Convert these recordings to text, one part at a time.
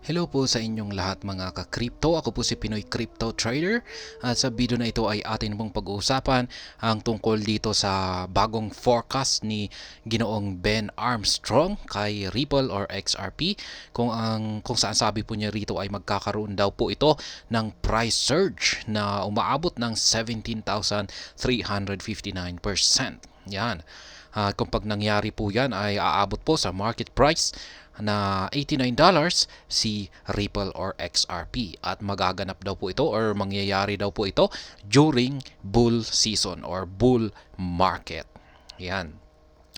Hello po sa inyong lahat mga ka-crypto. Ako po si Pinoy Crypto Trader at sa video na ito ay atin pong pag-uusapan ang tungkol dito sa bagong forecast ni Ginoong Ben Armstrong kay Ripple or XRP kung saan sabi po niya rito ay magkakaroon daw po ito ng price surge na umaabot ng 17,359%. Yan. Kung pag nangyari po yan ay aabot po sa market price na $89 si Ripple or XRP at magaganap daw po ito or mangyayari daw po ito during bull season or bull market. Yan.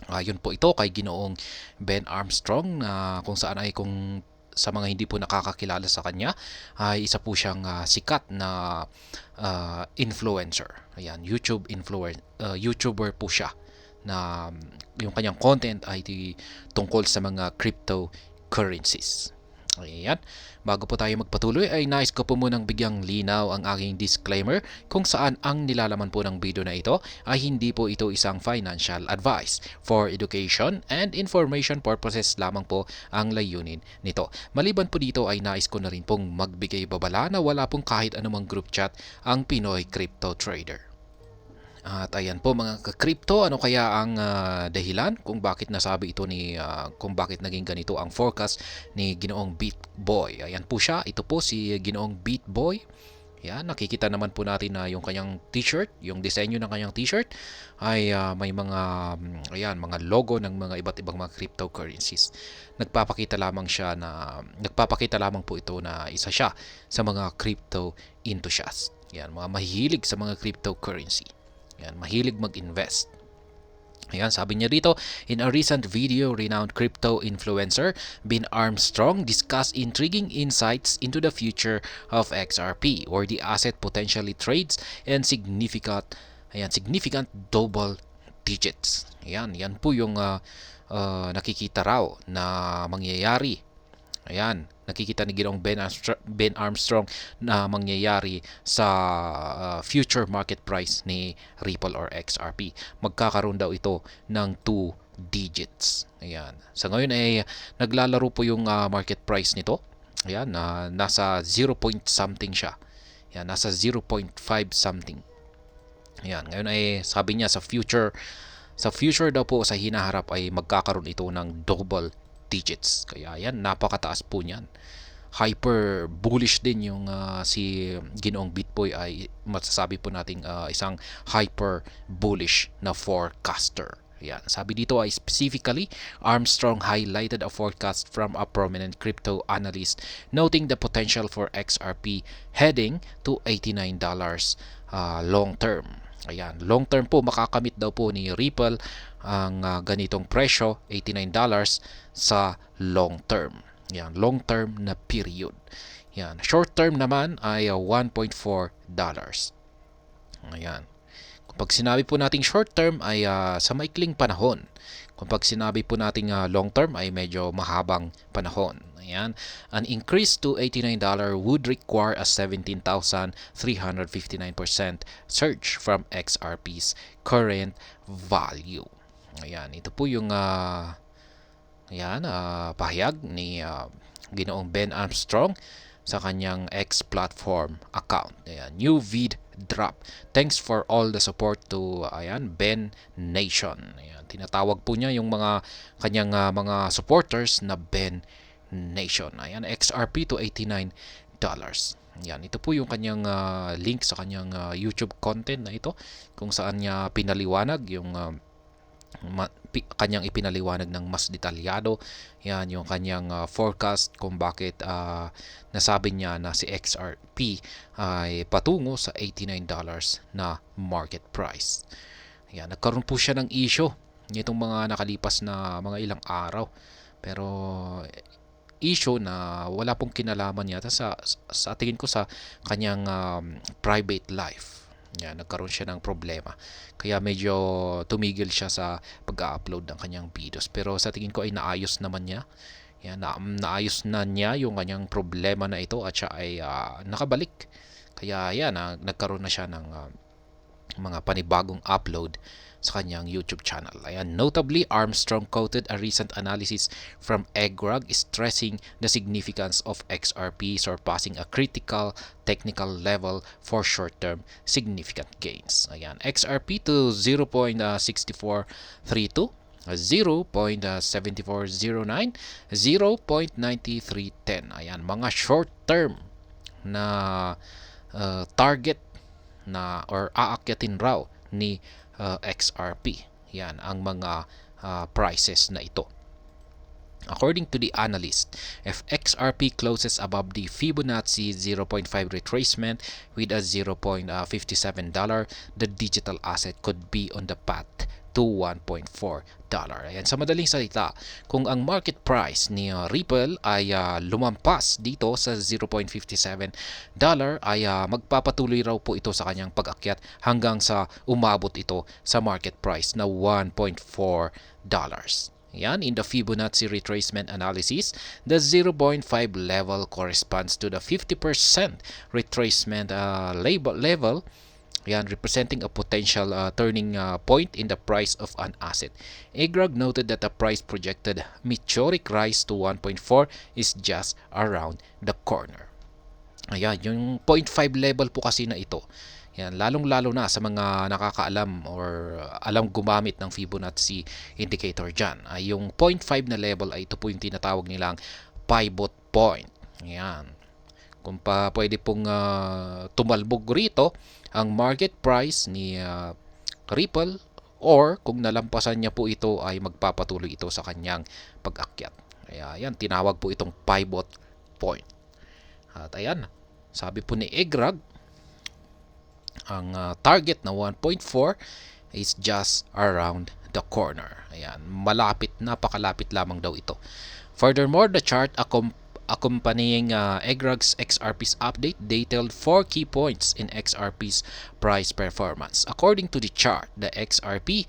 Yun po ito kay Ginoong Ben Armstrong na kung saan ay kung sa mga hindi po nakakakilala sa kanya ay isa po siyang sikat na influencer. Ayan, YouTuber po siya na yung kanyang content ay tungkol sa mga cryptocurrencies. Ayan. Bago po tayo magpatuloy ay nais ko po munang bigyang linaw ang aking disclaimer kung saan ang nilalaman po ng video na ito ay hindi po ito isang financial advice. For education and information purposes lamang po ang layunin nito. Maliban po dito ay nais ko na rin pong magbigay babala na wala pong kahit anumang group chat ang Pinoy Crypto Trader. At ayan po mga ka-crypto, ano kaya ang dahilan kung bakit nasabi ito kung bakit naging ganito ang forecast ni Ginoong BitBoy. Ayan po siya, ito po si Ginoong BitBoy. Yan, nakikita naman po natin na yung kanyang t-shirt, yung disenyo ng kanyang t-shirt ay may mga logo ng mga iba't ibang mga cryptocurrencies. Nagpapakita lamang po ito na isa siya sa mga crypto enthusiast. Yan, mga mahihilig sa mga cryptocurrency. Yan, mahilig mag-invest. Ayan, sabi niya dito, in a recent video, renowned crypto influencer Ben Armstrong discussed intriguing insights into the future of XRP, where the asset potentially trades in significant double digits. Ayan, yan po yung nakikita raw na mangyayari. Ayan, nakikita ni Ginoong Ben Armstrong na mangyayari sa future market price ni Ripple or XRP. Magkakaroon daw ito ng 2 digits. Ayan. Sa ngayon ay naglalaro po yung market price nito. Ayan, nasa 0 point something siya. Ayan, nasa 0.5 something. Ayan, ngayon ay sabi niya sa future daw po sa hinaharap ay magkakaroon ito ng double digits. Kaya yan, napakataas po niyan. Hyper bullish din yung si Ginoong Bitboy ay masasabi po nating isang hyper bullish na forecaster. Yan. Sabi dito ay specifically, Armstrong highlighted a forecast from a prominent crypto analyst noting the potential for XRP heading to $89 long term. Ayan, long term po makakamit daw po ni Ripple ang ganitong presyo, $89 sa long term. Yan, long term na period. Yan, short term naman ay $1.4. Ayan. Kapag sinabi po nating short term ay sa maikling panahon. Kapag sinabi po nating long term ay medyo mahabang panahon. Ayan. An increase to $89 would require a 17,359% surge from XRP's current value. Ayan, ito po yung pahayag ni Ginoong Ben Armstrong sa kanyang X platform account. Ayan, new vid drop. Thanks for all the support to Ben Nation. Ayan, tinatawag po niya yung mga kanyang mga supporters na Ben Nation. Ayan, XRP to $89. Yan, ito po yung kanyang link sa kanyang YouTube content na ito kung saan niya pinaliwanag yung kanyang ipinaliwanag ng mas detalyado. Yan yung kanyang forecast kung bakit nasabi niya na si XRP ay patungo sa $89 na market price. Yan, nagkaroon po siya ng issue nitong mga nakalipas na mga ilang araw. Pero issue na wala pong kinalaman yata sa tingin ko sa kanyang private life. Yan, nagkaroon siya ng problema. Kaya medyo tumigil siya sa pag-upload ng kanyang videos. Pero sa tingin ko ay naayos naman niya. Yan, naayos na niya yung kanyang problema na ito at siya ay nakabalik. Kaya yan, nagkaroon na siya ng mga panibagong upload sa kanyang YouTube channel. Ayan, notably, Armstrong quoted a recent analysis from EGRAG stressing the significance of XRP surpassing a critical technical level for short-term significant gains. Ayan, XRP to 0.6432, 0.7409, 0.9310. Ayan, mga short-term na target na or aakyatin raw ni XRP. Yan ang mga prices na ito. According to the analyst, if XRP closes above the Fibonacci 0.5 retracement with a $0.57, the digital asset could be on the path to $1.4. Ayan, sa madaling salita, kung ang market price ni Ripple ay lumampas dito sa $0.57, ay magpapatuloy raw po ito sa kanyang pag-akyat hanggang sa umabot ito sa market price na $1.4. Yan, in the Fibonacci retracement analysis, the 0.5 level corresponds to the 50% retracement level, yan, representing a potential turning point in the price of an asset. EGRAG noted that the price projected meteoric rise to 1.4 is just around the corner. Ayan, yung 0.5 level po kasi na ito. Yan, lalong-lalo na sa mga nakakaalam or alam gumamit ng Fibonacci indicator dyan. Ay yung 0.5 na level ay ito po yung tinatawag nilang pivot point. Yan. Kung pwede pong tumalbog rito ang market price ni Ripple, or kung nalampasan niya po ito ay magpapatuloy ito sa kanyang pag-akyat. Kaya yan, tinawag po itong pivot point. At ayan, sabi po ni EGRAG, ang target na 1.4 is just around the corner. Ayan, malapit, napakalapit lamang daw ito. Furthermore, the chart accompanying EGRAG's XRP's update detailed 4 key points in XRP's price performance. According to the chart, the XRP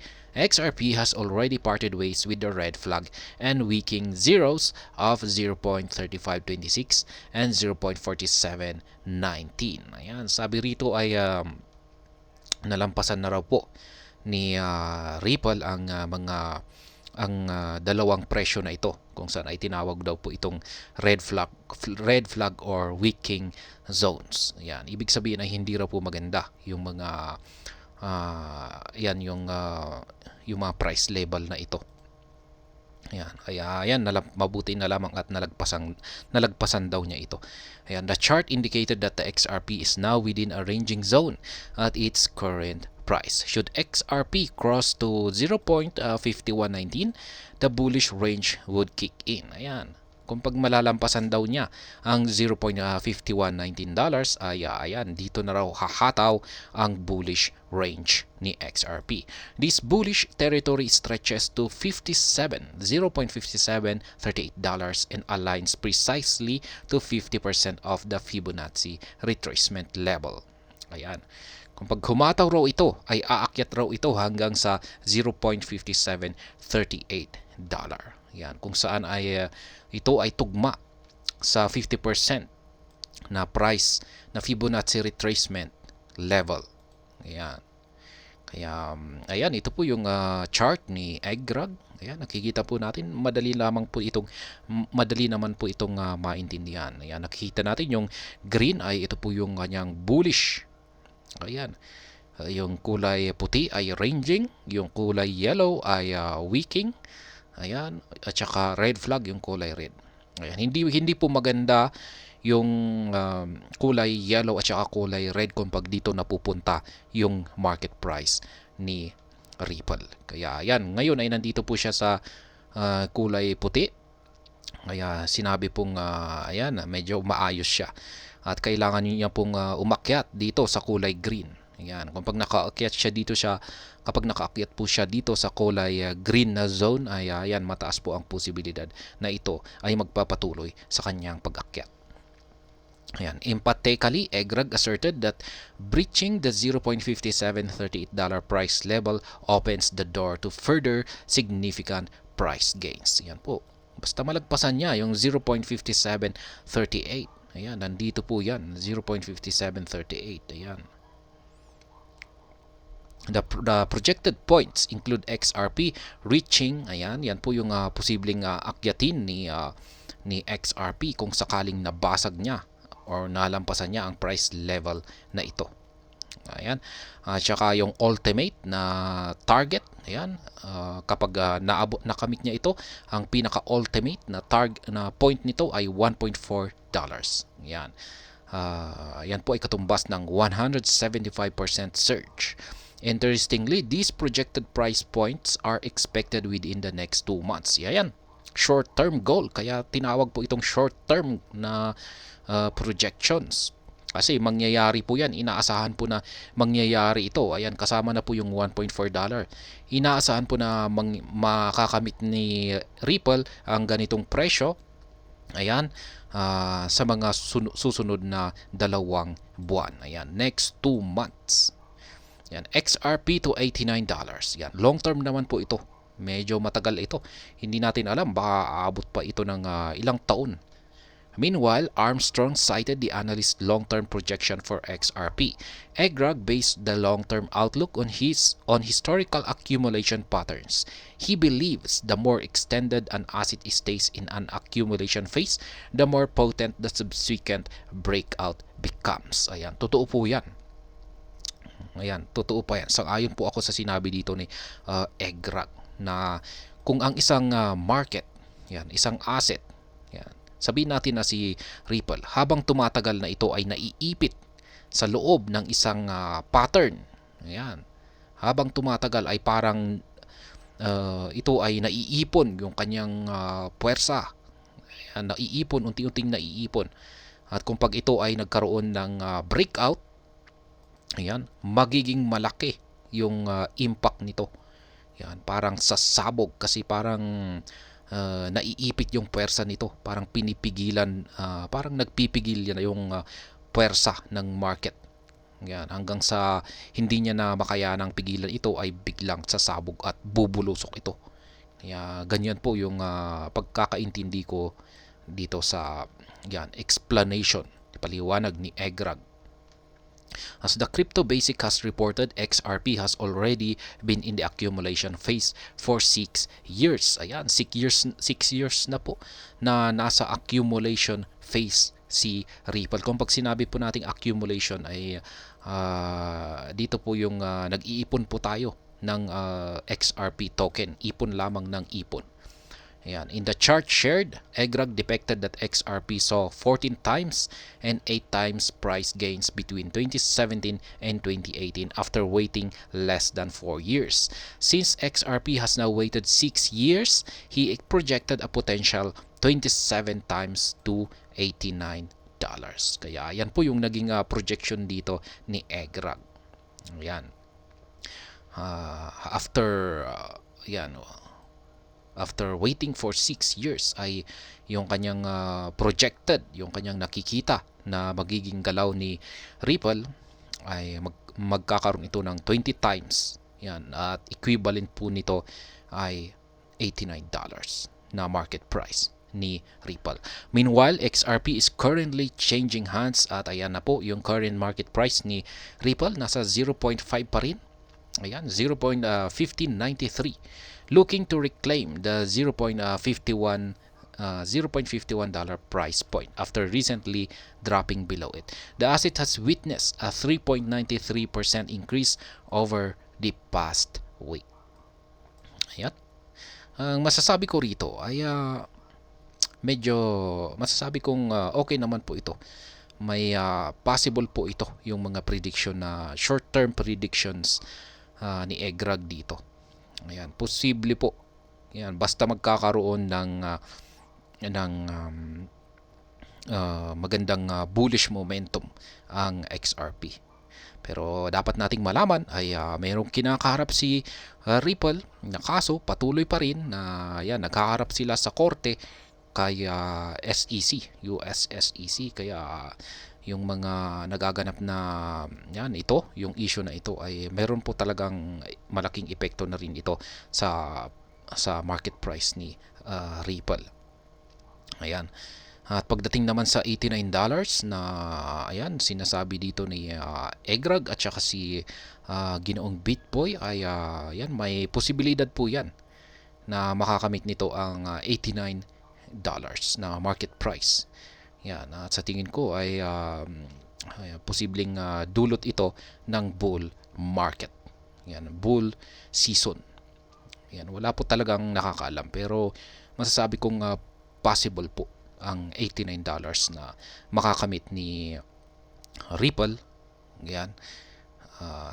has already parted ways with the red flag and weakening zeros of 0.3526 and 0.4719. Ayan, sabi rito ay nalampasan na raw po ni Ripple ang dalawang presyo na ito, kung saan ay tinawag daw po itong red flag or weakening zones. Yan, ibig sabihin ay hindi raw po maganda yung mga yung mga price level na ito. Ayan, kaya ayan, mabuti na lamang at nalagpasan daw niya ito. Ayan, the chart indicated that the XRP is now within a ranging zone at its current price. Should XRP cross to 0.5119, the bullish range would kick in. Ayan, kung pag malalampasan daw niya ang $0.5119, ay ayan, dito na raw hahataw ang bullish range ni XRP. This bullish territory stretches to $0.5738 and aligns precisely to 50% of the Fibonacci retracement level. Ayan, kung pag humataw raw ito, ay aakyat raw ito hanggang sa $0.5738. Yan, kung saan ay ito ay tugma sa 50% na price na Fibonacci retracement level. Ayan. Kaya ayan, ito po yung chart ni EGRAG. Ayan, nakikita po natin, madali naman po itong maintindihan. Ayan, nakikita natin yung green ay ito po yung kanyang bullish. Ayan. Yung kulay puti ay ranging, yung kulay yellow ay weakening. Ayan, at saka red flag yung kulay red. Ayan, hindi po maganda yung kulay yellow at saka kulay red kung pag dito napupunta yung market price ni Ripple. Kaya ayan, ngayon ay nandito po siya sa kulay puti. Kaya sinabi pong ayan, medyo maayos siya. At kailangan niya pong umakyat dito sa kulay green. Ayan, kapag nakaakyat po siya dito sa kulay green na zone, ay ayan, mataas po ang posibilidad na ito ay magpapatuloy sa kanyang pag-akyat. Ayan, emphatically, EGRAG asserted that breaching the $0.5738 price level opens the door to further significant price gains. Ayan po, basta malagpasan niya yung 0.5738. Ayan, nandito po yan, 0.5738. Ayan. The projected points include XRP reaching, ayan, yan po yung posibleng akyatin ni XRP kung sakaling nabasag niya or nalampasan niya ang price level na ito. Ayan. Tsaka yung ultimate na target, ayan, kapag nakamit niya ito, ang pinaka-ultimate na na point nito ay $1.4. Ayan. Yan po ay katumbas ng 175% surge. Interestingly, these projected price points are expected within the next 2 months. Yan. Short-term goal. Kaya tinawag po itong short-term na projections. Kasi mangyayari po yan. Inaasahan po na mangyayari ito. Ayan, kasama na po yung $1.4. Inaasahan po na makakamit ni Ripple ang ganitong presyo. Ayan, sa mga susunod na 2 buwan. Ayan, next 2 months. Yan, XRP to $89. Yan, long term naman po ito. Medyo matagal ito. Hindi natin alam, baka aabot pa ito ng ilang taon. Meanwhile, Armstrong cited the analyst's long-term projection for XRP. Egrag based the long-term outlook on historical accumulation patterns. He believes the more extended an asset stays in an accumulation phase, the more potent the subsequent breakout becomes. Ayan, totoo po yan. Ayan, totoo pa yan. Sang-ayon po ako sa sinabi dito ni Egrag na kung ang isang market, yan, isang asset, yan, sabihin natin na si Ripple, habang tumatagal na ito ay naiipit sa loob ng isang pattern. Ayan. Habang tumatagal ay parang ito ay naiipon yung kanyang puwersa. Ayan, naiipon, unti-unting naiipon. At kung pag ito ay nagkaroon ng breakout, ayan, magiging malaki yung impact nito. Yan, parang sasabog kasi parang naiipit yung puwersa nito. Parang pinipigilan, parang nagpipigil yan yung puwersa ng market. Yan, hanggang sa hindi niya na makayanang pigilan ito ay biglang sasabog at bubulusok ito. Kaya ganyan po yung pagkakaintindi ko dito sa yan, explanation, paliwanag ni Egrag. As the Crypto Basic has reported, XRP has already been in the accumulation phase for 6 years. Ayan, 6 years na po na nasa accumulation phase si Ripple. Kung pag sinabi po nating accumulation ay dito po yung nag-iipon po tayo ng XRP token. Ipon lamang ng ipon. Ayan. In the chart shared, Egrag depicted that XRP saw 14 times and 8 times price gains between 2017 and 2018 after waiting less than 4 years. Since XRP has now waited 6 years, he projected a potential 27 times to $89. Kaya yan po yung naging projection dito ni Egrag. Ayan. After waiting for 6 years ay yung kanyang projected, yung kanyang nakikita na magiging galaw ni Ripple ay magkakaroon ito ng 20 times. Yan, at equivalent po nito ay $89 na market price ni Ripple. Meanwhile, XRP is currently changing hands at ayan na po yung current market price ni Ripple, nasa 0.5 pa rin. Ayan, 0.1593. Looking to reclaim the $0.51 price point after recently dropping below it. The asset has witnessed a 3.93% increase over the past week. Ayan. Ang masasabi ko rito ay medyo masasabi kong okay naman po ito. May possible po ito yung mga prediction na short-term predictions ni Egrag dito. Ayan, posible po. Ayan, basta magkakaroon ng magandang bullish momentum ang XRP. Pero dapat nating malaman ay mayroong kinakaharap si Ripple na kaso patuloy pa rin na yan, nagkaharap sila sa korte kay SEC, US SEC. Kaya yung mga nagaganap na yan, ito, yung issue na ito ay meron po talagang malaking epekto na rin ito sa market price ni Ripple. Ayan. At pagdating naman sa $89 na ayan sinasabi dito ni Egrag at saka si Ginoong Bitboy ay yan, may posibilidad po yan na makakamit nito ang $89 na market price. Yan, at sa tingin ko ay posibleng dulot ito ng bull market. Yan, bull season. Yan, wala po talagang nakakaalam pero masasabi kong possible po ang $89 na makakamit ni Ripple. Yan,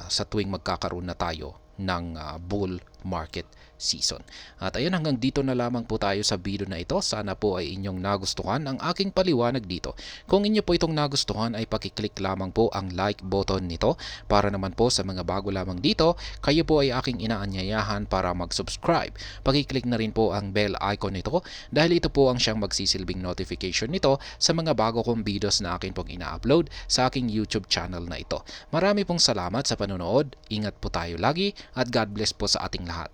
sa tuwing magkakaroon na tayo ng bull market season. At ayun, hanggang dito na lamang po tayo sa video na ito. Sana po ay inyong nagustuhan ang aking paliwanag dito. Kung inyo po itong nagustuhan ay pakiclick lamang po ang like button nito. Para naman po sa mga bago lamang dito, kayo po ay aking inaanyayahan para mag-subscribe. Pakiclick na rin po ang bell icon nito dahil ito po ang siyang magsisilbing notification nito sa mga bago kong videos na akin pong ina-upload sa aking YouTube channel na ito. Marami pong salamat sa panonood. Ingat po tayo lagi at God bless po sa ating lahat.